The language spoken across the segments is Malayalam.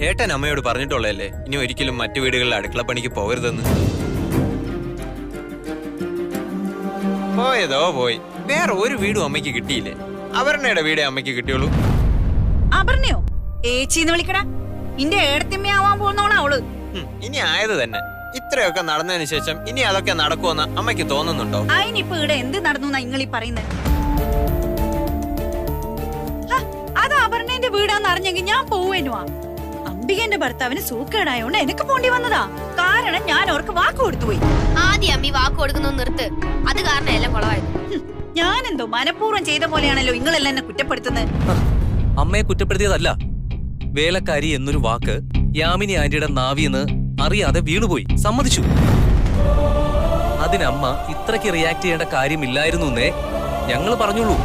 ഏട്ടൻ അമ്മയോട് പറഞ്ഞിട്ടുള്ളതല്ലേ ഇനി ഒരിക്കലും മറ്റു വീടുകളിൽ അടുക്കള പണിക്ക് പോകരുതെന്ന്. പോയതോ പോയി. വേറെ ഒരു വീടും അമ്മയ്ക്ക് കിട്ടിയില്ലേ? അപർണയുടെ വീടേ അമ്മയ്ക്ക് കിട്ടിയുള്ളൂ. അപർണയോ? ഏച്ചിന്ന് വിളിക്കടാ. നിന്റെ ഏടത്തിമ്മയാവാൻ പോകുന്നോളാ അവള്. ഇനി ആയത് തന്നെ. ഇത്രയൊക്കെ നടന്നതിന് ശേഷം ഇനി അതൊക്കെ നടക്കുമെന്ന് അമ്മയ്ക്ക് തോന്നുന്നുണ്ടോ? അതിനിപ്പോ ഇവിടെ എന്ത് നടന്നു നിങ്ങൾ ഈ പറയുന്നത്? അത് അപർണേന്റെ വീടാന്ന് അറിഞ്ഞെങ്കിൽ ഞാൻ പോവേനുവാ. അംബികന്റെ ഭർത്താവിന് സൂക്കേടായോണ്ട് എനിക്ക് പോണ്ടി വന്നതാ. കാരണം ഞാൻ അവർക്ക് വാക്ക് കൊടുത്തുപോയി. ആദ്യം അമ്മി വാക്ക് കൊടുക്കുന്നു നിർത്ത്. അത് കാരണം എല്ലാം കുളമായത്. ഞാനെന്തോ മനഃപൂർവ്വം ചെയ്ത പോലെയാണല്ലോ നിങ്ങളെല്ലാം എന്നെ കുറ്റപ്പെടുത്തുന്നത്. അമ്മയെ കുറ്റപ്പെടുത്തിയതല്ല. വേലക്കാരി എന്നൊരു വാക്ക് യാമിനി ആന്റിയുടെ നാവിന്ന് അറിയാതെ വീണുപോയി. സമ്മതിച്ചു. അതിനമ്മ ഇത്രയ്ക്ക് റിയാക്ട് ചെയ്യേണ്ട കാര്യമില്ലായിരുന്നു എന്നേ ഞങ്ങൾ പറഞ്ഞുള്ളൂ.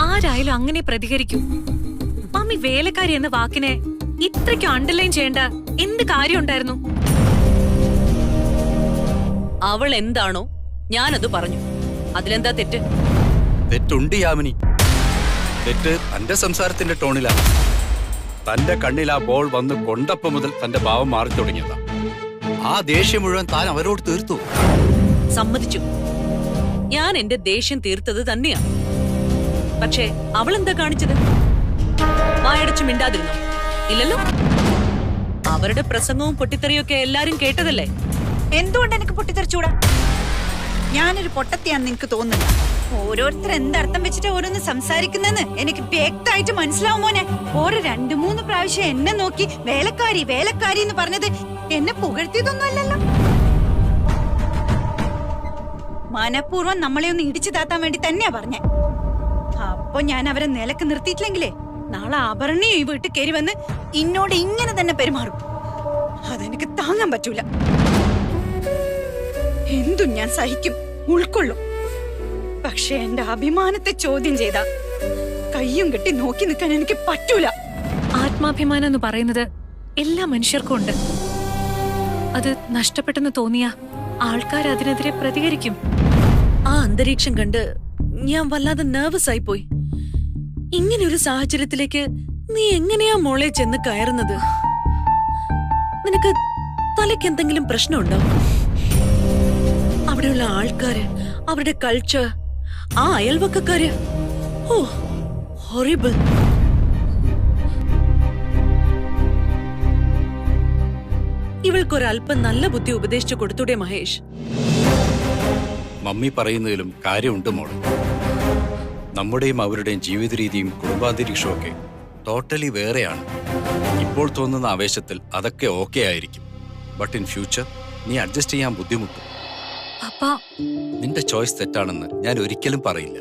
ആരായാലും അങ്ങനെ പ്രതികരിക്കൂ. മമ്മി വേലക്കാരി എന്ന വാക്കിനെ ഇത്രയ്ക്ക് അണ്ടർലൈൻ ചെയ്യേണ്ട എന്ത് കാര്യം ഉണ്ടായിരുന്നു? അവൾ എന്താണോ ഞാനത് പറഞ്ഞു. അതിലെന്താ തെറ്റ്? തെറ്റുണ്ട് യാമിനി. തെറ്റ് തന്റെ സംസാരത്തിന്റെ ടോണിലാണ്. തന്റെ കണ്ണിൽ ആ ബോൾ വന്ന് കൊണ്ടപ്പം മുതൽ തന്റെ ഭാവം മാറി തുടങ്ങിയതാ. ആ ദേഷ്യം മുഴുവൻ താൻ അവരോട് തീർത്തു. സമ്മതിച്ചു. ഞാൻ എന്റെ ദേഷ്യം തീർത്തത് തന്നെയാണ്. പക്ഷേ അവളെന്താ കാണിച്ചത്? വായടച്ചു മിണ്ടാതിരുന്നോ? ഇല്ലല്ലോ. അവരുടെ പ്രസംഗവും പൊട്ടിത്തെറിയൊക്കെ എല്ലാരും കേട്ടതല്ലേ? എന്തുകൊണ്ട് എനിക്ക് പൊട്ടിത്തെറിച്ചൂടാ? ഞാനൊരു പൊട്ടത്തിയാന്ന് നിനക്ക് തോന്നുന്നില്ല. ഓരോരുത്തർ എന്തർത്ഥം വെച്ചിട്ട് ഓരോന്ന് സംസാരിക്കുന്നെന്ന് എനിക്ക് വ്യക്തമായിട്ട് മനസ്സിലാവും മോനെ. ഓരോ 2-3 പ്രാവശ്യം എന്നെ നോക്കി വേലക്കാരി വേലക്കാരി എന്ന് പറഞ്ഞത് എന്നെ പുകഴ്ത്തിയതൊന്നും അല്ലല്ലോ. മനഃപൂർവ്വം നമ്മളെ ഒന്ന് ഇടിച്ചു താത്താൻ വേണ്ടി തന്നെയാ പറഞ്ഞേ. അപ്പൊ ഞാൻ അവരെ നിലക്ക് നിർത്തിയിട്ടില്ലെങ്കിലേ നാളെ അപർണയും ഈ വീട്ടിൽ കയറി വന്ന് ഇന്നോട് ഇങ്ങനെ തന്നെ പെരുമാറും. അതെനിക്ക് താങ്ങാൻ പറ്റൂല. എന്തും ഞാൻ സഹിക്കും, ഉൾക്കൊള്ളും. പക്ഷെ എന്റെ അഭിമാനത്തെ ചോദ്യം ചെയ്താ കയ്യും കെട്ടി നോക്കി നിൽക്കാൻ എനിക്ക് പറ്റൂല. ആത്മാഭിമാനം എന്ന് പറയുന്നത് എല്ലാ മനുഷ്യർക്കും ഉണ്ട്. അത് നഷ്ടപ്പെട്ടെന്ന് തോന്നിയ ആൾക്കാർ അതിനെതിരെ പ്രതികരിക്കും. ആ അന്തരീക്ഷം കണ്ട് ഞാൻ വല്ലാതെ നെർവസ് ആയി പോയി. ഇങ്ങനെ ഒരു സാഹചര്യത്തിലേക്ക് നീ എങ്ങനെയാ മോളെ ചെന്ന് കയറുന്നത്? നിനക്ക് തലയ്ക്ക് എന്തെങ്കിലും പ്രശ്നമുണ്ടോ? അവിടെയുള്ള ആൾക്കാര്, അവരുടെ കൾച്ചർ, ആ അയൽവക്കക്കാര്, ഓ ഹൊറിബിൾ. ഇവൾക്കൊരല്പം നല്ല ബുദ്ധി ഉപദേശിച്ചു കൊടുത്തൂടെ മഹേഷ്? മമ്മി പറയുന്നതിലും കാര്യമുണ്ട് മോളെ. നമ്മുടെയും അവരുടെയും ജീവിത രീതിയും കുടുംബാന്തരീക്ഷവും ഒക്കെ ടോട്ടലി വേറെയാണ്. ഇപ്പോൾ തോന്നുന്ന ആവേശത്തിൽ അതൊക്കെ ഓക്കെ ആയിരിക്കും. ബട്ട് ഇൻ ഫ്യൂച്ചർ നീ അഡ്ജസ്റ്റ് ചെയ്യാൻ ബുദ്ധിമുട്ടും. നിന്റെ ചോയ്സ് തെറ്റാണെന്ന് ഞാൻ ഒരിക്കലും പറയില്ല.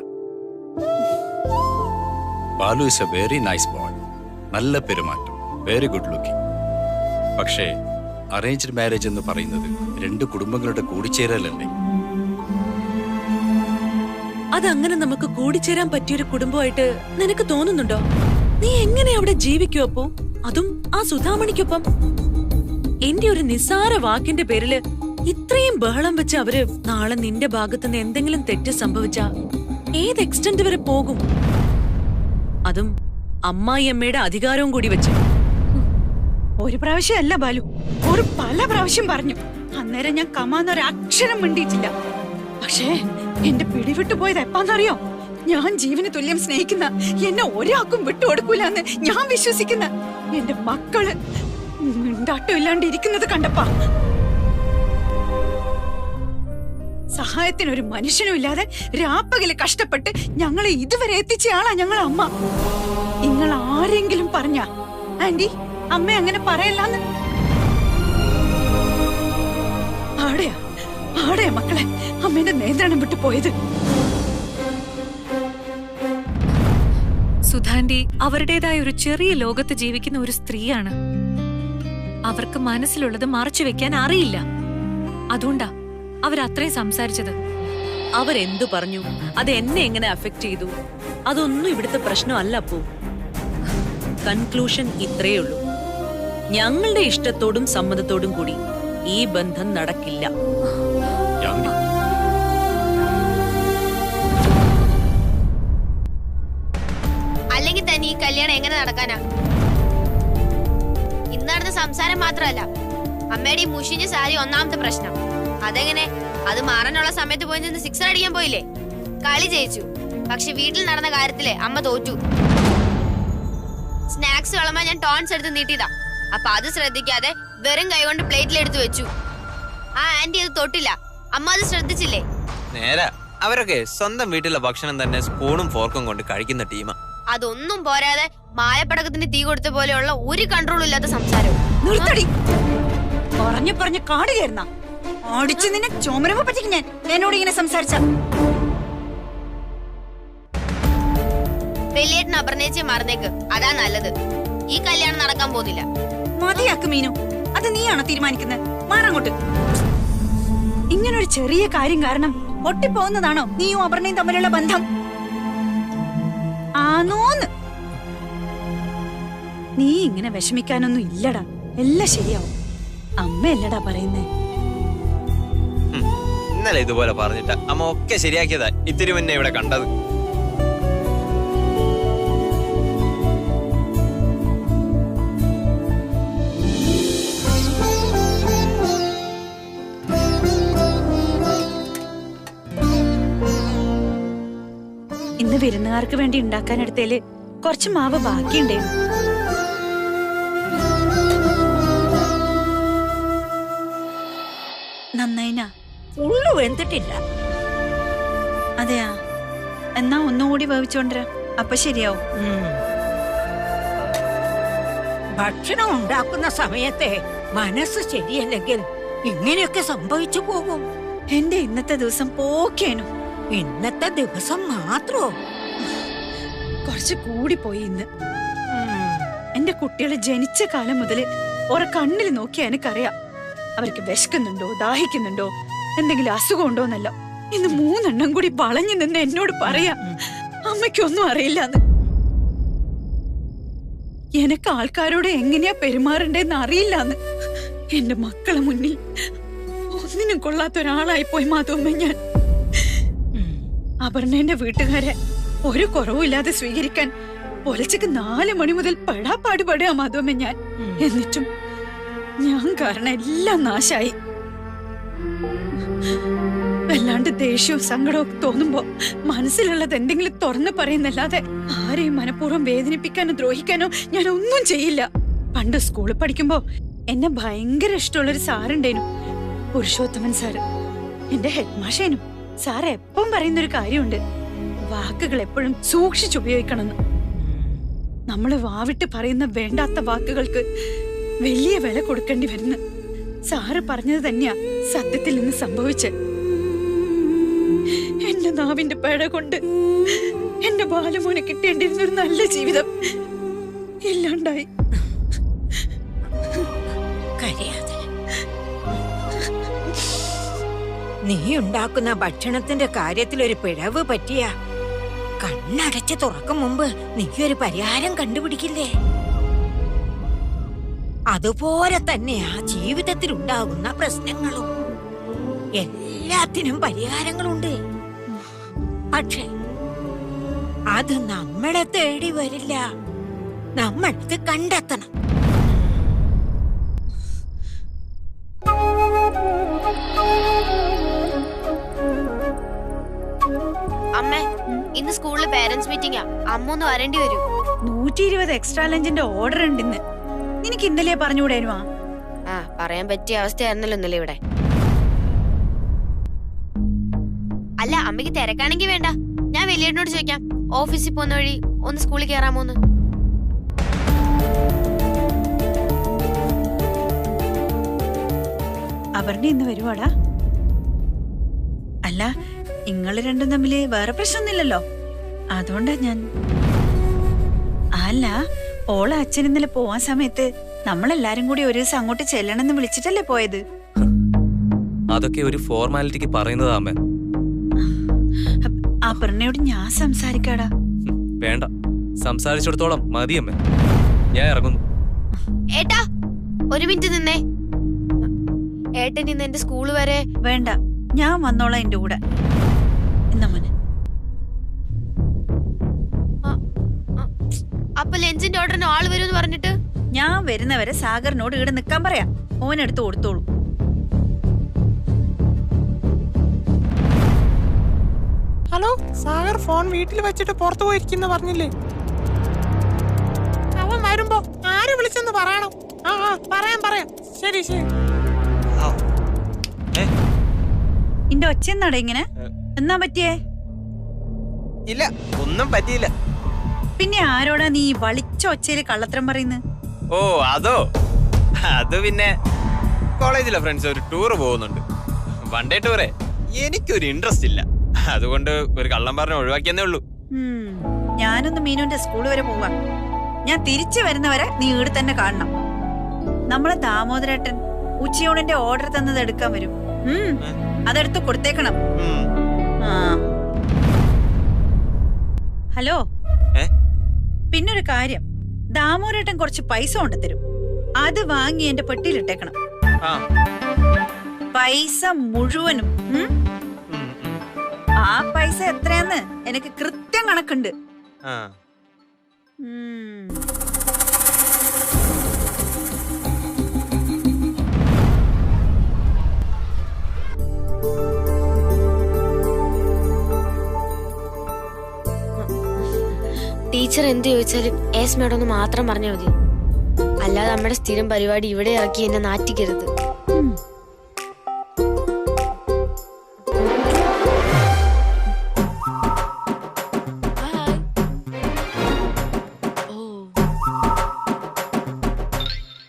Balu is A very nice boy. നല്ല പെരുമാറ്റം, വെരി ഗുഡ് ലുക്കിംഗ്. പക്ഷേ അറേഞ്ച്ഡ് മാരേജ് എന്ന് പറയുന്നത് 2 കുടുംബങ്ങളുടെ കൂടിച്ചേരലല്ലേ? അതങ്ങനെ നമുക്ക് കൂടിച്ചേരാൻ പറ്റിയൊരു കുടുംബമായിട്ട് നിനക്ക് തോന്നുന്നുണ്ടോ? നീ എങ്ങനെ അവിടെ ജീവിക്കൂ? അപ്പോ അതും ആ സുധാമണിക്കൊപ്പം. എന്റെ ഒരു നിസ്സാര വാക്കിന്റെ പേരില് ഇത്രയും ബഹളം വെച്ച് അവര് നാളെ നിന്റെ ഭാഗത്തുനിന്ന് എന്തെങ്കിലും തെറ്റ് സംഭവിച്ച ഏത് എക്സ്റ്റന്റ് വരെ പോകും? അതും അമ്മായിയമ്മയുടെ അധികാരവും കൂടി വെച്ച്. ഒരു പ്രാവശ്യം അല്ല ബാലു, ഒരു പല പ്രാവശ്യം പറഞ്ഞു. അന്നേരം ഞാൻ കമാന്നൊരു അക്ഷരം മിണ്ടിയിട്ടില്ല. പക്ഷേ എന്റെ പിടിവിട്ടു പോയത് എപ്പാന്നറിയോ? ഞാൻ ജീവന് തുല്യം സ്നേഹിക്കുന്ന, എന്നെ ഒരാൾക്കും വിട്ടുകൊടുക്കൂലെന്ന് ഞാൻ വിശ്വസിക്കുന്ന എന്റെ മക്കള് മിണ്ടാട്ടം ഇല്ലാണ്ട് ഇരിക്കുന്നത് കണ്ടപ്പാ. സഹായത്തിനൊരു മനുഷ്യനും ഇല്ലാതെ രാപ്പകല് കഷ്ടപ്പെട്ട് ഞങ്ങളെ ഇതുവരെ എത്തിച്ച ആളാ ഞങ്ങളെ അമ്മ. നിങ്ങൾ ആരെങ്കിലും പറഞ്ഞ ആന്റി അമ്മ അങ്ങനെ പറയല്ലാന്ന്? ആടെയാ ആടെയാ മക്കളെ അമ്മേന്റെ നിയന്ത്രണം വിട്ടു പോയത്. സുധാന്റി അവരുടേതായ ഒരു ചെറിയ ലോകത്ത് ജീവിക്കുന്ന ഒരു സ്ത്രീയാണ്. അവർക്ക് മനസ്സിലുള്ളത് മറച്ചു വെക്കാൻ അറിയില്ല. അതുകൊണ്ടാ അവരത്രയും സംസാരിച്ചത്. അവരെന്തു പറഞ്ഞു, അത് എന്നെ എങ്ങനെ അഫക്ട് ചെയ്തു, അതൊന്നും ഇവിടുത്തെ പ്രശ്നമല്ല. അപ്പോ കൺക്ലൂഷൻ ഇത്രയേ ഉള്ളൂ. ഞങ്ങളുടെ ഇഷ്ടത്തോടും സമ്മതത്തോടും കൂടി ഈ ബന്ധം നടക്കില്ല. എങ്ങനെ നടക്കാനാ? ഇന്ന് നടന്ന സംസാരം മാത്രമല്ല, അമ്മയുടെ ഈ മുഷിഞ്ഞ സാരി ഒന്നാമത്തെ പ്രശ്നം. അതെങ്ങനെ? അത് മാറാനുള്ള സമയത്ത് പോയി നിന്ന് സിക്സർ അടിക്കാൻ പോയില്ലേ? കളി ജയിച്ചു, പക്ഷെ വീട്ടിൽ നടന്ന കാര്യത്തില് അമ്മ തോറ്റു. സ്നാക്സ് വിളമ്പാൻ ഞാൻ ടോൺസ് എടുത്ത് നീട്ടിയതാ. അപ്പൊ അത് ശ്രദ്ധിക്കാതെ വെറും കൈ കൊണ്ട് പ്ലേറ്റിൽ എടുത്തു വെച്ചു. ആ ആന്റി അത് തൊട്ടില്ല. അമ്മ അത് ശ്രദ്ധിച്ചില്ലേ? നേരാ, അവരൊക്കെ സ്വന്തം വീട്ടിലെ ഭക്ഷണം തന്നെ സ്പൂണും ഫോർക്കും കൊണ്ട് കഴിക്കുന്ന ടീമാ. അതൊന്നും പോരാതെ മായപ്പടക്കത്തിന് തീ കൊടുത്ത പോലെയുള്ള ഒരു കൺട്രോളും ഇല്ലാത്ത സംസാരവും. നിർത്തടി. പറഞ്ഞു കാട് കയറുന്ന ഓടിച്ചു നിന്നെ ചോമരമ പറ്റിക്ക് ഞാൻ എന്നോട് ഇങ്ങനെ സംസാരിച്ച. വലിയേട്ടൻ അപർണേച്ചിയെ മറന്നേക്ക്, അതാ നല്ലത്. ഈ കല്യാണം നടക്കാൻ പോകുന്നില്ല. മതിയാക്ക് മീനു, അത് നീയാണോ തീരുമാനിക്കുന്നത്? മാറങ്ങോട്ട്. ഇങ്ങനൊരു ചെറിയ കാര്യം കാരണം ഒട്ടിപ്പോകുന്നതാണോ നീയും അപർണയും തമ്മിലുള്ള ബന്ധം? ആണോന്ന്? നീ ഇങ്ങനെ വിഷമിക്കാനൊന്നും ഇല്ലടാ, എല്ലാം ശരിയാവും. അമ്മയല്ലടാ പറയുന്നേ. ഇന്നലെ ഇതുപോലെ പറഞ്ഞിട്ട് അമ്മ ഒക്കെ ശരിയാക്കിയതാ ഇത്തിരി മുന്നേ ഇവിടെ കണ്ടത്. ഇന്ന് വിരുന്നുകാർക്ക് വേണ്ടി ഉണ്ടാക്കാനെടുത്തേല് കുറച്ച് മാവ് ബാക്കിയുണ്ടായിരുന്നു. നന്നായിനാ? ഉള്ളു വെന്തിട്ടില്ല. അതെയാ, എന്നാ ഒന്നുകൂടി വേവിച്ചോണ്ടരാ, അപ്പൊ ശരിയാവും. ഭക്ഷണം ഉണ്ടാക്കുന്ന സമയത്തെ മനസ്സ് ശരിയല്ലെങ്കിൽ ഇങ്ങനെയൊക്കെ സംഭവിച്ചു പോകും. എന്റെ ഇന്നത്തെ ദിവസം പോക്കേനു. ഇന്നത്തെ ദിവസം മാത്രോ? കുറച്ച് കൂടി പോയി ഇന്ന്. എന്റെ കുട്ടികളെ ജനിച്ച കാലം മുതല് ഓരോ കണ്ണിൽ നോക്കിയാ എനിക്കറിയാം അവർക്ക് വിശക്കുന്നുണ്ടോ, ദാഹിക്കുന്നുണ്ടോ, എന്തെങ്കിലും അസുഖം ഉണ്ടോന്നല്ല. ഇന്ന് 3 എണ്ണം കൂടി വളഞ്ഞു നിന്ന് എന്നോട് പറയാ അമ്മയ്ക്കൊന്നും അറിയില്ലെന്ന്. എനക്ക് ആൾക്കാരോട് എങ്ങനെയാ പെരുമാറണ്ടേന്ന് അറിയില്ലാന്ന്. എന്റെ മക്കളെ മുന്നിൽ ഒന്നിനും കൊള്ളാത്ത ഒരാളായി പോയി മാധവമ്മ ഞാൻ. അപർണേന്റെ വീട്ടുകാരെ ഒരു കുറവുമില്ലാതെ സ്വീകരിക്കാൻ പൊലച്ചക്ക് 4 മണി മുതൽ പെടാപ്പാടുപെടുക മാധവമ്മ ഞാൻ. എന്നിട്ടും ഞാൻ കാരണം എല്ലാം നാശായി. വല്ലാണ്ട് ദേഷ്യവും സങ്കടവും തോന്നുമ്പോ മനസ്സിലുള്ളത് എന്തെങ്കിലും തുറന്നു പറയുന്നല്ലാതെ ആരെയും മനഃപൂർവ്വം വേദനിപ്പിക്കാനോ ദ്രോഹിക്കാനോ ഞാൻ ഒന്നും ചെയ്യില്ല. പണ്ട് സ്കൂളിൽ പഠിക്കുമ്പോ എന്നെ ഭയങ്കര ഇഷ്ടമുള്ളൊരു സാറുണ്ടേനു, പുരുഷോത്തമൻ സാറ്. എന്റെ ഹെഡ് മാഷേനു. സാറ് എപ്പം പറയുന്നൊരു കാര്യമുണ്ട്, വാക്കുകൾ എപ്പോഴും സൂക്ഷിച്ചുപയോഗിക്കണമെന്ന്. നമ്മള് വാവിട്ട് പറയുന്ന വേണ്ടാത്ത വാക്കുകൾക്ക് വലിയ വില കൊടുക്കേണ്ടി വരുന്നു. സാറ് പറഞ്ഞത് തന്നെയാ സത്യത്തിൽ നിന്ന് സംഭവിച്ച്. എന്റെ നാവിന്റെ പേട കൊണ്ട് എന്റെ ബാലമോനെ കിട്ടേണ്ടിരുന്ന ഒരു നല്ല ജീവിതം ഇല്ലാണ്ടായി. നീ ഉണ്ടാക്കുന്ന ഭക്ഷണത്തിന്റെ കാര്യത്തിൽ ഒരു പിഴവ് പറ്റിയ കണ്ണടച്ച് തുറക്കും മുമ്പ് നീ ഒരു പരിഹാരം കണ്ടുപിടിക്കില്ലേ? അതുപോലെ തന്നെയാ ജീവിതത്തിൽ ഉണ്ടാകുന്ന പ്രശ്നങ്ങളും. എല്ലാത്തിനും പരിഹാരങ്ങളുണ്ട്. പക്ഷെ അത് നമ്മളെ തേടി വരില്ല, നമ്മളത് കണ്ടെത്തണം. അമ്മേ, ഇന്ന് സ്കൂളിൽ പേരന്റ്സ് മീറ്റിംഗാ. അമ്മ ഒന്ന് വരേണ്ടി വരും. 120 എക്സ്ട്രാ ലഞ്ചിന്റെ ഓർഡർ ഉണ്ടെന്ന് നിനക്ക് ഇന്നലെ പറഞ്ഞുകൂടാനുവാ? ആ, പറയാൻ പറ്റിയ അവസ്ഥയായിരുന്നല്ലോ ഇന്നലെ ഇവിടെ. അല്ല, അമ്മയ്ക്ക് തിരക്കാണെങ്കിൽ വേണ്ട, ഞാൻ വലിയേട്ടനോട് ചോദിക്കാം. ഓഫീസിൽ പോകുന്ന വഴി ഒന്ന് സ്കൂളിൽ കയറാമോന്ന്. അപർണ ഇന്ന് വരുവാടാ? അല്ല, നിങ്ങൾ രണ്ടും തമ്മില് വേറെ പ്രശ്നമൊന്നുമില്ലല്ലോ, അതുകൊണ്ടാ ഞാൻ. അല്ല, ഓളെ അച്ഛൻ ഇന്നലെ പോവാൻ സമയത്ത് നമ്മളെല്ലാരും കൂടി ഒരു ദിവസം അങ്ങോട്ട് ചെല്ലണമെന്ന് വിളിച്ചിട്ടല്ലേ പോയത്? അതൊക്കെ ഒരു ഫോർമാലിറ്റിക്ക് പറയുന്നതാ അമ്മ. അപർണയോട് ഞാൻ സംസാരിക്കാടാ. വേണ്ട, സംസാരിച്ചിടത്തോളം മതി അമ്മ. ഞാൻ ഇറങ്ങുന്നു. ഏട്ടാ, ഒരു മിനിറ്റ് നിന്നേ. ഏട്ടൻ ഇന്ന് എന്റെ സ്കൂള് വരെ. വേണ്ട, ഞാൻ വന്നോളാം എന്റെ കൂടെ. അപ്പൊ ലഞ്ചിന്റെ വീട്ടിലോട്ട് ആള് വരുമെന്ന് പറഞ്ഞിട്ട്? ഞാൻ വരുന്നവരെ സാഗറിനോട് ഇവിടെ നിക്കാൻ പറയാം. ഓനെടുത്ത് കൊടുത്തോളൂ. ഹലോ, സാഗർ ഫോൺ വീട്ടിൽ വെച്ചിട്ട് പുറത്തു പോയിരിക്കുന്ന പറഞ്ഞില്ലേ? അവൻ വരുമ്പോ ആര് വിളിച്ചെന്ന് പറയണം. പറയാം. ശരി. ഇന്റെ ഒച്ചെന്നാടെ ഇങ്ങനെ? എന്നാ പറ്റിയേ? ഇല്ല, ഒന്നും പറ്റിയില്ല. പിന്നെ ആരോടാ നീ വളിച്ച ഒച്ചയില് കള്ളത്തരം പറയുന്നത്? ഓ അതോ, അത് പിന്നെ കോളേജിലെ ഫ്രണ്ട്സ് ഒരു ടൂറ് പോകുന്നുണ്ട്. വൺ ഡേ ടൂറേ. എനിക്കൊരു ഇൻട്രസ്റ്റ് ഇല്ല, അതുകൊണ്ട് ഒരു കള്ളം പറഞ്ഞ് ഒഴിവാക്കിയെന്നേ ഉള്ളൂ. ഞാനൊന്ന് മീനുന്റെ സ്കൂൾ വരെ പോവാ. ഞാൻ തിരിച്ചു വരുന്നവരെ നീ ഇവിടെ തന്നെ കാണണം. നമ്മളെ ദാമോദരേട്ടൻ ഉച്ചയൂണിന്റെ ഓർഡർ തന്നത് എടുക്കാൻ വരും. അതെടുത്ത് കൊടുത്തേക്കണം. ഹലോ, പിന്നൊരു കാര്യം, ദാമോദരേട്ടൻ കുറച്ച് പൈസ കൊണ്ട് തരും. അത് വാങ്ങി എന്റെ പെട്ടിയിലിട്ടേക്കണം. പൈസ മുഴുവനും. ആ പൈസ എത്രയാന്ന് എനിക്ക് കൃത്യം കണക്കുണ്ട്. ടീച്ചർ എന്ത് ചോദിച്ചാലും എസ് മേഡം ഒന്ന് മാത്രം പറഞ്ഞാൽ മതി. അല്ലാതെ നമ്മുടെ സ്ഥിരം പരിപാടി ഇവിടെ ഇറക്കി എന്നെ നാറ്റിക്കരുത്.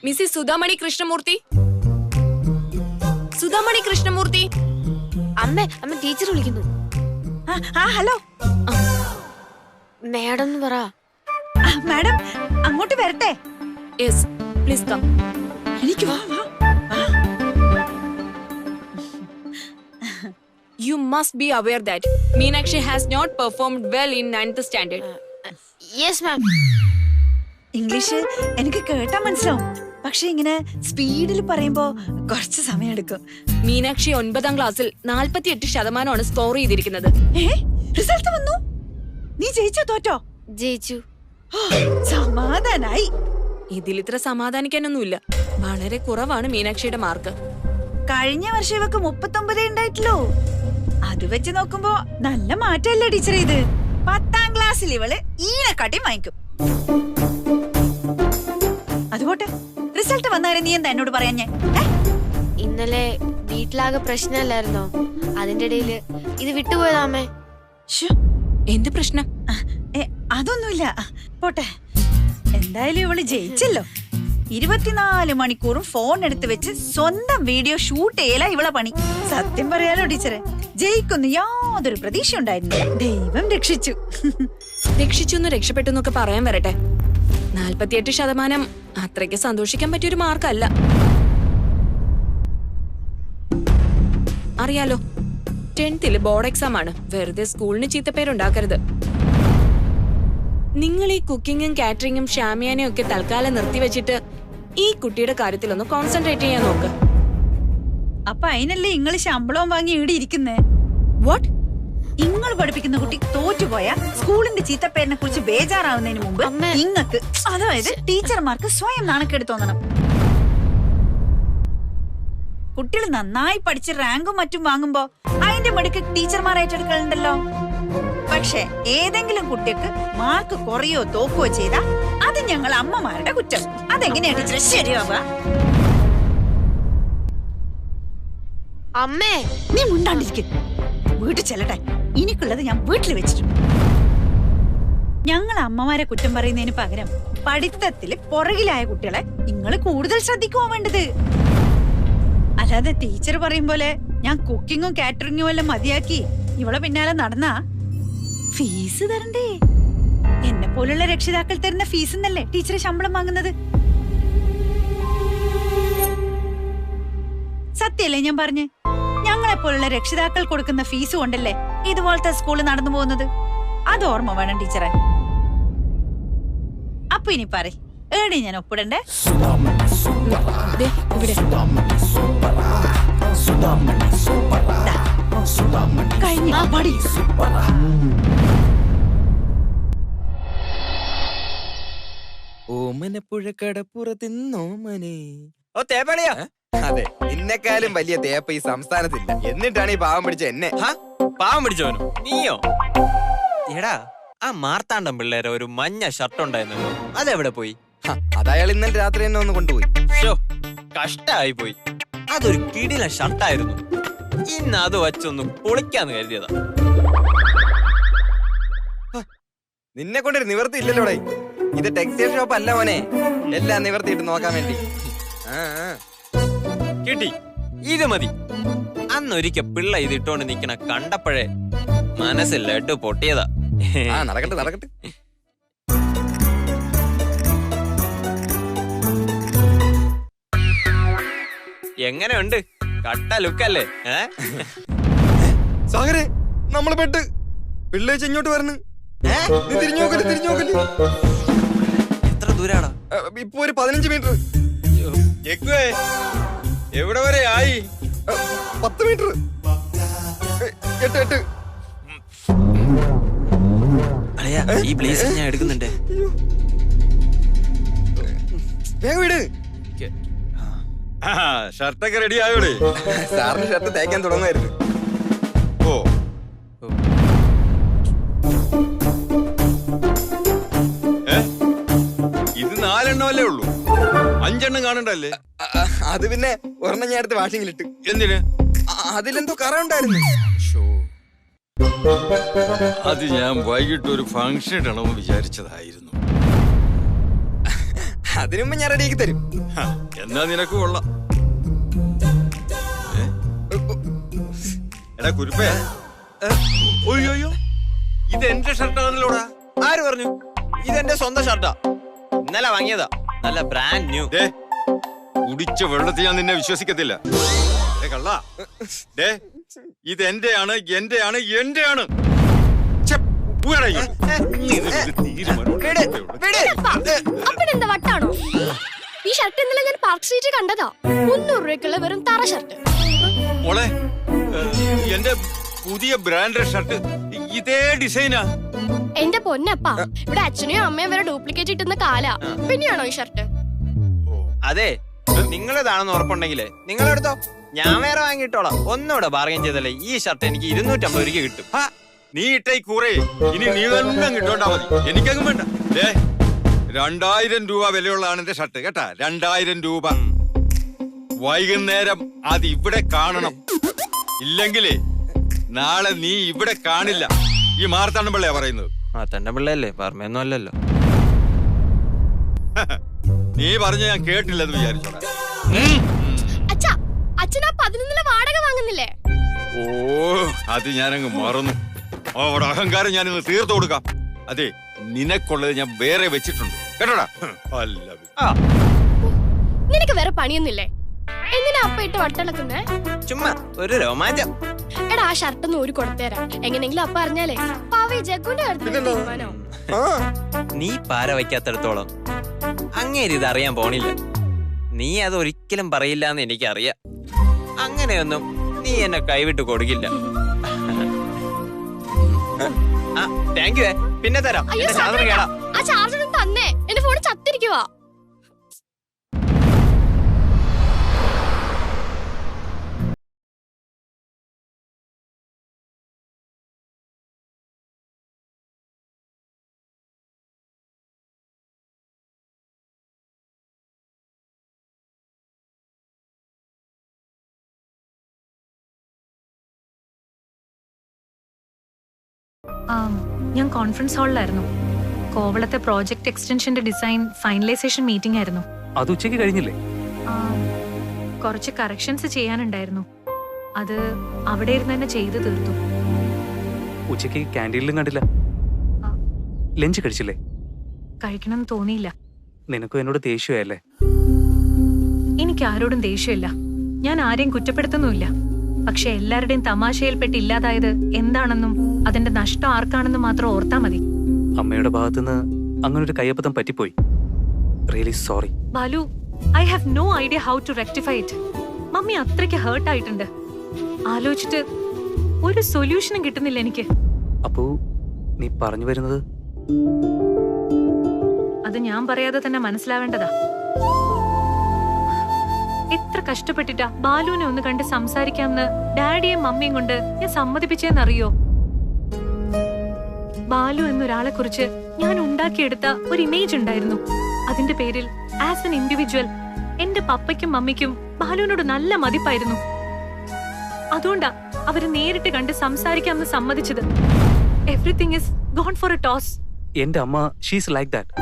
മിസ്സിസ് സുധാമണി കൃഷ്ണമൂർത്തി. സുധാമണി കൃഷ്ണമൂർത്തി. അമ്മ ടീച്ചർ വിളിക്കുന്നു. ഹലോ മേഡം എന്ന് പറ. മാഡം അങ്ങോട്ട് വരട്ടെ? Yes, please come. എനിക്ക് വാ. You must be aware that Meenakshi has not performed well in 9th standard. Yes, ma'am. English എനിക്ക് കേട്ടാ മനസ്സിലാവും, പക്ഷെ ഇങ്ങനെ സ്പീഡിൽ പറയുമ്പോ കുറച്ച് സമയം എടുക്കും. മീനാക്ഷി 9ാം ക്ലാസ്സിൽ 48% സ്കോർ ചെയ്തിരിക്കുന്നത്. റിസൾട്ട് വന്നു. നീ ജയിച്ചോ തോറ്റോ? ജയിച്ചു. സമാധാനായി. ഇതിൽ ഇത്ര സമാധാനിക്കാനൊന്നുമില്ല. വളരെ കുറവാണ് മീനാക്ഷിയുടെ മാർക്ക്. കഴിഞ്ഞ വർഷം ഇവക്ക് 39 ഉണ്ടായിട്ടല്ലോ. അത് വെച്ച് നോക്കുമ്പോ നല്ല മാറ്റല്ലേ ടീച്ചർ ഇത്. 10ാം ക്ലാസ്സിൽ ഇവള് ഈനെക്കാട്ടി വാങ്ങിക്കും. അതുപോട്ടെ, റിസൾട്ട് വന്നാലും നീ എന്താ എന്നോട് പറയാഞ്ഞേ? ഇന്നലെ വീട്ടിലാകെ പ്രശ്നമല്ലായിരുന്നോ? അതിന്റെ ഇടയില് ഇത് വിട്ടുപോയതാമേ. എന്ത് പ്രശ്നം? അതൊന്നുമില്ല, പോട്ടെ. എന്തായാലും ഇവള് ജയിച്ചല്ലോ. 24 മണിക്കൂറും ഫോൺ എടുത്ത് വെച്ച് സ്വന്തം വീഡിയോ ഷൂട്ട് ചെയ്യല ഇവളെ പണി. സത്യം പറയാലോ ടീച്ചറെ, ജയിക്കുന്നു യാതൊരു പ്രതീക്ഷ ഉണ്ടായിരുന്നു. ദൈവം രക്ഷിച്ചു. രക്ഷിച്ചു രക്ഷപ്പെട്ടു എന്നൊക്കെ പറയാൻ വരട്ടെ. 48% അത്രയ്ക്ക് സന്തോഷിക്കാൻ പറ്റിയൊരു മാർക്കല്ല. അറിയാലോ, 10th ബോർഡ് എക്സാം ആണ്. വെറുതെ സ്കൂളിന് ചീത്തപ്പേരുണ്ടാക്കരുത്. നിങ്ങൾ ഈ കുക്കിങ്ങും കാറ്ററിങ്ങും ഷാമിയാനയും ഒക്കെ തൽക്കാലം നിർത്തിവെച്ചിട്ട് ഈ കുട്ടിയുടെ കാര്യത്തിലൊന്ന് കോൺസെൻട്രേറ്റ് ചെയ്യാൻ നോക്ക്. അപ്പൊ അതിനല്ലേ ഇങ്ങള് ശമ്പളവും വാങ്ങി ഇവിടെ ഇരിക്കുന്നേ? വാട്ട്? ഇങ്ങൾ പഠിപ്പിക്കുന്ന കുട്ടി തോറ്റുപോയ സ്കൂളിന്റെ ചീത്തപ്പേരിനെ കുറിച്ച് ബേജാറാവുന്നതിന് മുമ്പ് നിങ്ങൾക്ക്, അതായത് ടീച്ചർമാർക്ക് സ്വയം നാണക്കേട് തോന്നണം. കുട്ടികൾ നന്നായി പഠിച്ച് റാങ്കും മറ്റും വാങ്ങുമ്പോ അതിന്റെ മെടുക്ക് ടീച്ചർമാർ ഏറ്റെടുക്കലുണ്ടല്ലോ. പക്ഷെ ഏതെങ്കിലും കുട്ടിക്ക് മാർക്ക് കുറയോ തോക്കുകയോ ചെയ്താ അത് ഞങ്ങൾ അമ്മമാരുടെ കുറ്റം. അതെങ്ങനെയാ ടീച്ചർ ശരിയാവുക? അമ്മേ, നീ മുണ്ടാണ്ടിരിക്കും. വീട്ടിൽ ചെല്ലട്ടെ, എനിക്കുള്ളത് ഞാൻ വീട്ടിൽ വെച്ചിട്ടുണ്ട്. ഞങ്ങൾ അമ്മമാരെ കുറ്റം പറയുന്നതിന് പകരം പഠിത്തത്തില് പുറകിലായ കുട്ടികളെ നിങ്ങൾ കൂടുതൽ ശ്രദ്ധിക്കുവാൻ വേണ്ടത്. അല്ലാതെ ടീച്ചർ പറയും പോലെ ഞാൻ കുക്കിങ്ങും കാറ്ററിങ്ങും എല്ലാം മതിയാക്കി ഇവളെ പിന്നാലെ നടന്നാ ഫീസ് തരണ്ടേ? എന്നെ പോലുള്ള രക്ഷിതാക്കൾ തരുന്ന ഫീസ് എന്നല്ലേ ടീച്ചറെ ശമ്പളം വാങ്ങുന്നത്? സത്യല്ലേ ഞാൻ പറഞ്ഞേ? ഞങ്ങളെ പോലുള്ള രക്ഷിതാക്കൾ കൊടുക്കുന്ന ഫീസ് കൊണ്ടല്ലേ ഇതുപോലത്തെ സ്കൂള് നടന്നു പോകുന്നത്? അത് ഓർമ്മ വേണം ടീച്ചറെ. അപ്പൊ ഇനി പറ, ഏടി ഞാൻ ഒപ്പിടണ്ടേ? കഴിഞ്ഞ പടി. ഓമനപ്പുഴക്കടപ്പുറത്തിന്നോമനെ. ഓ തേപ്പളിയാ. അതെ, നിന്നെക്കാളും വലിയ തേപ്പ ഈ സംസ്ഥാനത്തില്ല. എന്നിട്ടാണ് ഈ പാവം പിടിച്ച എന്നെ. പാവം പിടിച്ചവനോ? നീയോ? എടാ, ആ മാർത്താണ്ഡം പിള്ളേരെ ഒരു മഞ്ഞ ഷർട്ട് ഉണ്ടായിരുന്നല്ലോ, അതെവിടെ പോയി? അതയാൾ ഇന്നലെ രാത്രി തന്നെ ഒന്ന് കൊണ്ടുപോയി. കഷ്ടായി പോയി. അതൊരു കിടില ഷർട്ടായിരുന്നു. ഇന്ന് അത് വച്ചൊന്ന് പൊളിക്കാന്ന് കരുതിയതാ. നിന്നെ കൊണ്ടൊരു നിവർത്തി ഇല്ലല്ലോടെ. ഇത് ടെക്സ്റ്റൈൽ ഷോപ്പ് അല്ല മോനെ, എല്ലാം നിവർത്തിയിട്ട് നോക്കാൻ വേണ്ടി. കിട്ടി, ഇത് മതി. അന്നൊരിക്കൽ പിള്ള ഇതിട്ടോണ്ട് നിക്കണ കണ്ടപ്പോഴേ മനസ്സിൽ ലഡു പൊട്ടിയതാ. നടക്കട്ടെ നടക്കട്ടെ. എങ്ങനെയുണ്ട്? കട്ട ലുക്കല്ലേ? സാഗരെ, നമ്മള് പെട്ട്. പിള്ളേച്ച് ഇങ്ങോട്ട് വരണ്. തിരിഞ്ഞു നോക്കല്. എത്ര ദൂരാടാ? ഇപ്പൊ ഒരു 15 മീറ്റർ. എവിടെ വരെ ആയി? 10 മീറ്റർ. 8. അളിയാ, ഈ പ്ലേസ് ഞാൻ എടുക്കുന്നുണ്ട്. വേഗം വിട്. ഷർട്ടൊക്കെ റെഡി ആയോടെ? സാറിന് ഷർട്ട് തേക്കാൻ തുടങ്ങുമായിരുന്നു. ഓ, ഇത് 4 എണ്ണമല്ലേ ഉള്ളൂ, 5 എണ്ണം കാണണ്ടല്ലേ? അത് പിന്നെ ഒരെണ്ണം ഞാൻ എടുത്ത് വാഷിങ്ങിലിട്ട്. എന്തിന്? അതിലെന്തോ കറ ഉണ്ടായിരുന്നു. അത് ഞാൻ വൈകിട്ട് ഒരു ഫംഗ്ഷൻ ഇടണമെന്ന് വിചാരിച്ചതായിരുന്നു. അതിനുമ്പ് ഞാൻ റെഡിയാക്കി തരും. എന്നാ നിനക്ക് കൊള്ളാം. എടാ കുരുപ്പേ, ഒയ്യോ, ഇത് എന്റെ ഷർട്ടാണല്ലോടാ. ആര് പറഞ്ഞു? ഇതെന്റെ സ്വന്തം ഷർട്ടാ, ഇന്നലെ വാങ്ങിയതാ. നല്ല ബ്രാൻഡ് ന്യൂ. കുടിച്ച വെള്ളത്തിൽ ഞാൻ നിന്നെ വിശ്വസിക്കത്തില്ല. കള്ള, ഇത് എന്റെയാണ്. അപ്പനെന്താ വട്ടാണോ? ഈ ഷർട്ട് ഇന്നലെ ഞാൻ പാർക്ക് സ്ട്രീറ്റിൽ കണ്ടതാ. 300 രൂപയ്ക്കുള്ള വെറും തറ ഷർട്ട്. മോളെ, എന്റെ പുതിയ ബ്രാൻഡഡ് ഷർട്ട് ഇതേ ഡിസൈനാ. എന്റെ പൊന്നപ്പാ, ഇവിടെ അച്ഛനെയും അമ്മയും വരെ ഡ്യൂപ്ലിക്കേറ്റ് ഇട്ടുന്ന കാലാ. പിന്നെയാണോ ഈ ഷർട്ട്? അതെ, നിങ്ങളിതാണെന്ന് ഉറപ്പുണ്ടെങ്കിലേ നിങ്ങളെടുത്തോ, ഞാൻ വേറെ വാങ്ങിയിട്ടോളാം. ഒന്നുകൂടെ ബാർഗൈൻ ചെയ്തല്ലേ ഈ ഷർട്ട് എനിക്ക് 250 രൂപയ്ക്ക് കിട്ടും. നീ ഇട്ടേ കൂറേ, ഇനി നീ തന്നെ കിട്ടോണ്ടാ മതി, എനിക്കങ്ങും വേണ്ട. 2000 രൂപ വിലയുള്ളതാണ് എന്റെ ഷർട്ട് കേട്ടാ. 2000 രൂപ. വൈകുന്നേരം അത് ഇവിടെ കാണണം. ഇല്ലെങ്കിലേ നാളെ നീ ഇവിടെ കാണില്ല. ഈ മാർത്താണ്ഡം പിള്ളയാ പറയുന്നത്. മാർത്താണ്ഡം പിള്ളയല്ലേ, പറമയൊന്നും അല്ലല്ലോ. നീ പറഞ്ഞ ഞാൻ കേട്ടില്ലെന്ന് വിചാരിച്ചോടാ. അച്ഛനാ 11 വാടക വാങ്ങുന്നില്ലേ? ഓ, അത് ഞാനങ്ങ് മറന്നു. അവിടെ അഹങ്കാരം ഞാനിന്ന് തീർത്തു കൊടുക്കാം. അതെ, നിനക്കുള്ളത് ഞാൻ വേറെ വെച്ചിട്ടുണ്ട് കേട്ടോടാ. നിനക്ക് വേറെ പണിയൊന്നുമില്ലേ? എങ്ങനെയാ അപ്പ ഇട്ട് വട്ടിളക്കുന്നേ? ചുമ്മാ ഒരു രോമാഞ്ചം. എടാ, ആ ഷർട്ടൊന്ന് ഊരി കൊടുത്തേരാ. എങ്ങനെങ്കിലും അപ്പ അറിഞ്ഞാലേ പാവി ജഗ്ഗുന്റെ കാര്യത്തിൽ തീരുമാനോ. നീ പാര വയ്ക്കാത്തടത്തോളം അങ്ങേര് ഇത് അറിയാൻ പോണില്ല. നീ അത് ഒരിക്കലും പറയില്ല എന്ന് എനിക്കറിയാം. അങ്ങനെയൊന്നും നീ എന്നെ കൈവിട്ട് കൊടുക്കില്ല. Thank you. പിന്നെ തരാം. അയ്യോ, ആ ചാർജർ തന്നെ. എന്റെ ഫോൺ ചത്തിരിക്കുവാ. ഞാൻ കോൺഫറൻസ് ഹാളിലായിരുന്നു. കോവളത്തെ പ്രോജക്ട് എക്സ്റ്റൻഷന്റെ ഡിസൈൻ ഫൈനലൈസേഷൻ മീറ്റിംഗ് ആയിരുന്നു. അത് ഉച്ചയ്ക്ക് കഴിഞ്ഞില്ലേ? കുറച്ച് കറക്ഷൻസ് ചെയ്യാനുണ്ടായിരുന്നു. അത് അവിടെ ഇരുന്ന് തന്നെ ചെയ്തു തീർത്തു. ഉച്ചയ്ക്ക് ക്യാൻറ്റീനിലും കണ്ടില്ല. ലഞ്ച് കഴിച്ചില്ലേ? കഴിക്കണം തോന്നിയില്ല. നിനക്കും എന്നോട് ദേഷ്യമല്ലേ? എനിക്ക് ആരോടും ദേഷ്യമില്ല. ഞാൻ ആരെയും കുറ്റപ്പെടുത്തുന്നുമില്ല. പക്ഷെ എല്ലാവരുടെയും തമാശയിൽപ്പെട്ട് ഇല്ലാതായത് എന്താണെന്നും അതിന്റെ നഷ്ടം ആർക്കാണെന്നും മാത്രം ഓർത്താ മതി. അമ്മയുടെ ഭാഗത്തുനിന്ന് അങ്ങനൊരു കയ്യബദ്ധം പറ്റിപ്പോയി. Really sorry. Balu, I have no idea how to rectify it. Mummy അത്രയ്ക്ക് ഹേർട്ട് ആയിട്ടുണ്ട്. ആലോചിച്ചിട്ട് ഒരു സൊല്യൂഷനും കിട്ടുന്നില്ല എനിക്ക്. അപ്പോ നീ പറഞ്ഞു വരുന്നത്? അത് ഞാൻ പറയാതെ തന്നെ മനസ്സിലാവേണ്ടതാ. എത്ര കഷ്ടപ്പെട്ടിട്ടാ ബാലുവിനെ ഒന്ന് കണ്ട് സംസാരിക്കാമെന്ന് ഡാഡിയും മമ്മിയും കൊണ്ട് ഞാൻ സമ്മതിപ്പിച്ചേന്നറിയോ? ബാലു എന്നൊരാളെ കുറിച്ച് ഞാൻ ഉണ്ടാക്കിയെടുത്ത ഒരു ഇമേജ് ഉണ്ടായിരുന്നു. അതിന്റെ പേരിൽ ആസ് എൻ ഇൻഡിവിജ്വൽ എന്റെ പപ്പയ്ക്കും മമ്മിക്കും ബാലുവിനോട് നല്ല മതിപ്പായിരുന്നു. അതുകൊണ്ടാ അവര് നേരിട്ട് കണ്ട് സംസാരിക്കാമെന്ന് സമ്മതിച്ചത്. Everything is gone for a toss. എന്റെ അമ്മ ഷീസ് ലൈക്ക് ദാറ്റ്.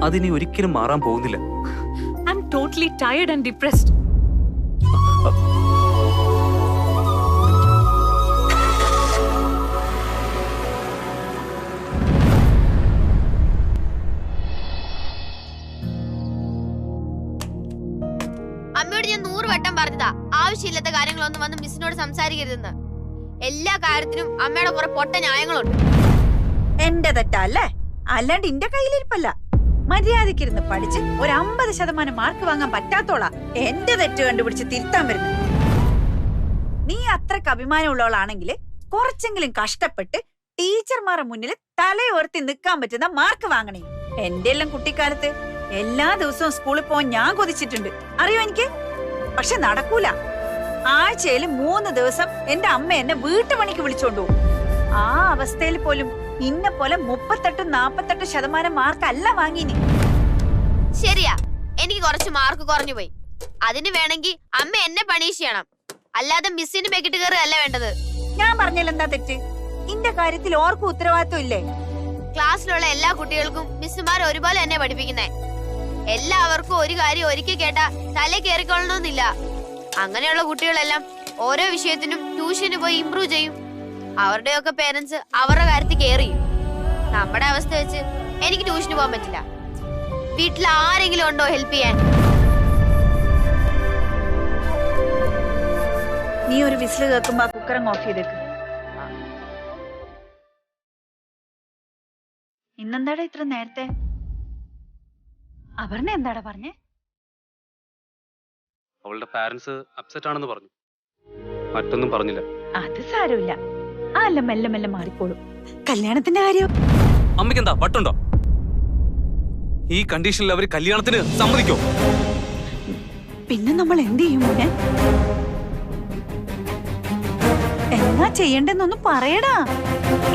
അതിനി ഒരിക്കലും മാറാൻ പോകുന്നില്ല. I am totally tired and depressed. അമ്മയോട് ഞാൻ 100 വട്ടം പറഞ്ഞതാ ആവശ്യമില്ലാത്ത കാര്യങ്ങളൊന്നും വന്ന് മിസ്സിനോട് സംസാരിക്കരുതെന്ന്. എല്ലാ കാര്യത്തിനും അമ്മയുടെ കുറെ പൊട്ട ന്യായങ്ങളുണ്ട്. എന്റെ തെറ്റല്ലേ? അല്ലാണ്ട് എന്റെ കയ്യിലിരിപ്പല്ല. മര്യാദക്കിരുന്ന് പഠിച്ച് ഒരു 50% മാർക്ക് വാങ്ങാൻ പറ്റാത്തോളാ എന്റെ തെറ്റ് കണ്ടുപിടിച്ച് തിരുത്താൻ വരുന്നത്. നീ അത്രക്ക് അഭിമാനമുള്ളവളാണെങ്കിൽ കുറച്ചെങ്കിലും കഷ്ടപ്പെട്ട് ടീച്ചർമാരുടെ മുന്നിൽ തലയോർത്തി നിൽക്കാൻ പറ്റുന്ന മാർക്ക് വാങ്ങണേ. എന്റെ എല്ലാം കുട്ടിക്കാലത്ത് എല്ലാ ദിവസവും സ്കൂളിൽ പോകാൻ ഞാൻ കൊതിച്ചിട്ടുണ്ട്, അറിയോ എനിക്ക്. പക്ഷെ നടക്കൂല. ആഴ്ചയിൽ 3 ദിവസം എന്റെ അമ്മ എന്നെ വീട്ടുപണിക്ക് വിളിച്ചോണ്ടു പോകും. ആ അവസ്ഥയിൽ പോലും ഇന്നെ പോലെ 38-48% മാർക്ക് അല്ല വാങ്ങിനി. ശരിയാ, എനിക്ക് കുറച്ച് മാർക്ക് കുറഞ്ഞു പോയി. അതിന് വേണമെങ്കിൽ അമ്മ എന്നെ പണീഷ് ചെയ്യണം, അല്ലാതെ മിസ്സിന് മെക്കിട്ട് കയറുകയല്ല വേണ്ടത്. ഞാൻ പറഞ്ഞാൽ എന്താ തെറ്റ്? ഇന്റെ കാര്യത്തിൽ ഓർക്കും ഉത്തരവാദിത്വം ഇല്ലേ? ക്ലാസ്സിലുള്ള എല്ലാ കുട്ടികൾക്കും മിസ്സുമാർ ഒരുപോലെ എന്നെ പഠിപ്പിക്കുന്നേ. എല്ലാവർക്കും ഒരു കാര്യം ഒരിക്കൽ കേട്ടാ തല കയറിക്കൊള്ളണമെന്നില്ല. അങ്ങനെയുള്ള കുട്ടികളെല്ലാം ഓരോ വിഷയത്തിനും ട്യൂഷന് പോയി ഇംപ്രൂവ് ചെയ്യും. അവരുടെയൊക്കെ പേരൻസ് അവരുടെ കാര്യത്തിൽ കെയർ ചെയ്യും. നമ്മുടെ അവസ്ഥ വെച്ച് എനിക്ക് ട്യൂഷന് പോകാൻ പറ്റില്ല. വീട്ടിൽ ആരെങ്കിലും ഉണ്ടോ ഹെൽപ്പ് ചെയ്യാൻ? നീ ഒരു വിസിൽ കേൾക്കുമ്പോ ആ കുക്കറങ്ങ് ഓഫ് ചെയ്തേക്ക്. ഇന്നെന്താടാ ഇത്ര നേരത്തെ? അപർണ എന്താടാ പറഞ്ഞേ? അവളുടെ പാരന്റ്സ് അപ്സെറ്റ് ആണെന്ന് പറഞ്ഞു. മറ്റൊന്നും പറഞ്ഞില്ല. അത് സാരമില്ല, അല്ല മെല്ലെ മെല്ലെ മാറിക്കോളും. കല്യാണത്തിന്റെ കാര്യം അമ്മയ്ക്ക് എന്താ വട്ടുണ്ടോ? ഈ കണ്ടീഷനിൽ അവര് കല്യാണത്തിന് സമ്മതിക്കോ? പിന്നെ നമ്മൾ എന്ത് ചെയ്യും മോനെ? എന്നാ ചെയ്യണ്ടെന്നൊന്ന് പറയടാ.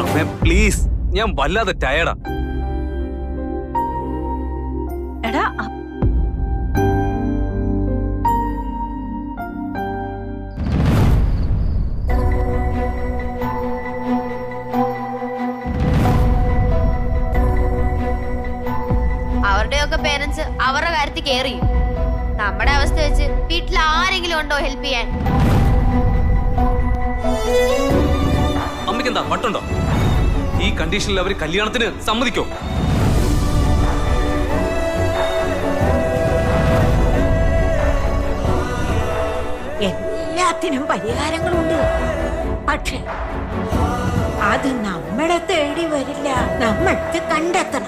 അമ്മേ പ്ലീസ്, ഞാൻ വല്ലാതെ ടയർഡാ. എടാ അവരുടെയൊക്കെ പേരൻസ് അവരുടെ കാര്യത്തിൽ കെയർ ചെയ്യും. നമ്മുടെ അവസ്ഥ വെച്ച് വീട്ടിൽ ആരെങ്കിലും ഉണ്ടോ ഹെൽപ്പ് ചെയ്യാൻ? അമ്മയ്ക്ക് എന്താ വട്ടുണ്ടോ? ഈ കണ്ടീഷനിൽ അവര് കല്യാണത്തിന് സമ്മതിക്കോ? എല്ലാത്തിനും പരിഹാരങ്ങളുണ്ട്. പക്ഷെ അത് നമ്മളെ തേടി വരില്ല, നമ്മൾക്ക് കണ്ടെത്തണം.